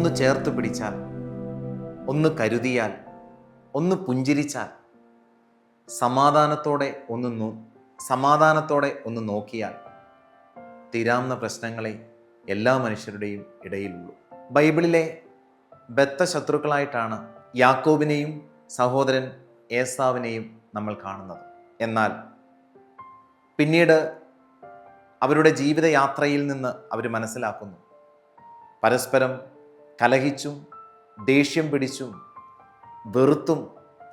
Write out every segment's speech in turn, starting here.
ഒന്ന് ചേർത്ത് പിടിച്ചാൽ, ഒന്ന് കരുതിയാൽ, ഒന്ന് പുഞ്ചിരിച്ചാൽ, സമാധാനത്തോടെ ഒന്ന് നോക്കിയാൽ തീരാവുന്ന പ്രശ്നങ്ങളെ എല്ലാ മനുഷ്യരുടെയും ഇടയിലുള്ളൂ. ബൈബിളിലെ ബദ്ധ ശത്രുക്കളായിട്ടാണ് യാക്കോബിനെയും സഹോദരൻ ഏസാവിനെയും നമ്മൾ കാണുന്നത്. എന്നാൽ പിന്നീട് അവരുടെ ജീവിതയാത്രയിൽ നിന്ന് അവർ മനസ്സിലാക്കുന്നു, പരസ്പരം കലഹിച്ചും ദേഷ്യം പിടിച്ചും വെറുത്തും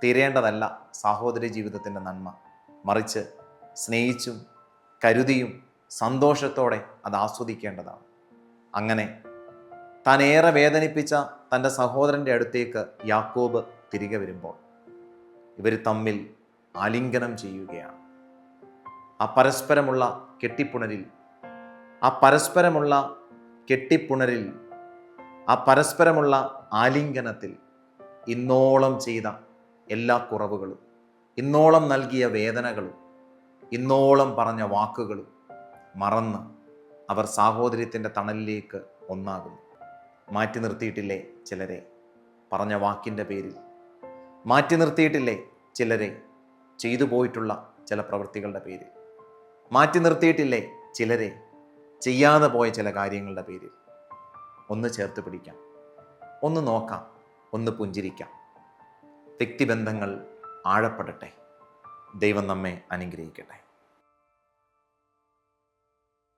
തീരേണ്ടതല്ല സാഹോദര്യ ജീവിതത്തിൻ്റെ നന്മ. മറിച്ച് സ്നേഹിച്ചും കരുതിയും സന്തോഷത്തോടെ അത് ആസ്വദിക്കേണ്ടതാണ്. അങ്ങനെ താൻ ഏറെ വേദനിപ്പിച്ച തൻ്റെ സഹോദരൻ്റെ അടുത്തേക്ക് യാക്കോബ് തിരികെ വരുമ്പോൾ ഇവർ തമ്മിൽ ആലിംഗനം ചെയ്യുകയാണ്. ആ പരസ്പരമുള്ള കെട്ടിപ്പുണരിൽ, ആ പരസ്പരമുള്ള ആലിംഗനത്തിൽ ഇന്നോളം ചെയ്ത എല്ലാ കുറവുകളും, ഇന്നോളം നൽകിയ വേദനകളും, ഇന്നോളം പറഞ്ഞ വാക്കുകളും മറന്ന് അവർ സാഹോദര്യത്തിൻ്റെ തണലിലേക്ക് ഒന്നാകുന്നു. മാറ്റി നിർത്തിയിട്ടില്ലേ ചിലരെ പറഞ്ഞ വാക്കിൻ്റെ പേരിൽ? മാറ്റി നിർത്തിയിട്ടില്ലേ ചിലരെ ചെയ്തു പോയിട്ടുള്ള ചില പ്രവൃത്തികളുടെ പേരിൽ? മാറ്റി നിർത്തിയിട്ടില്ലേ ചിലരെ ചെയ്യാതെ പോയ ചില കാര്യങ്ങളുടെ പേരിൽ? ഒന്ന് ചേർത്ത് പിടിക്കാം, ഒന്ന് നോക്കാം, ഒന്ന് പുഞ്ചിരിക്കാം. വ്യക്തിബന്ധങ്ങൾ ആഴപ്പെടട്ടെ. ദൈവം നമ്മെ അനുഗ്രഹിക്കട്ടെ.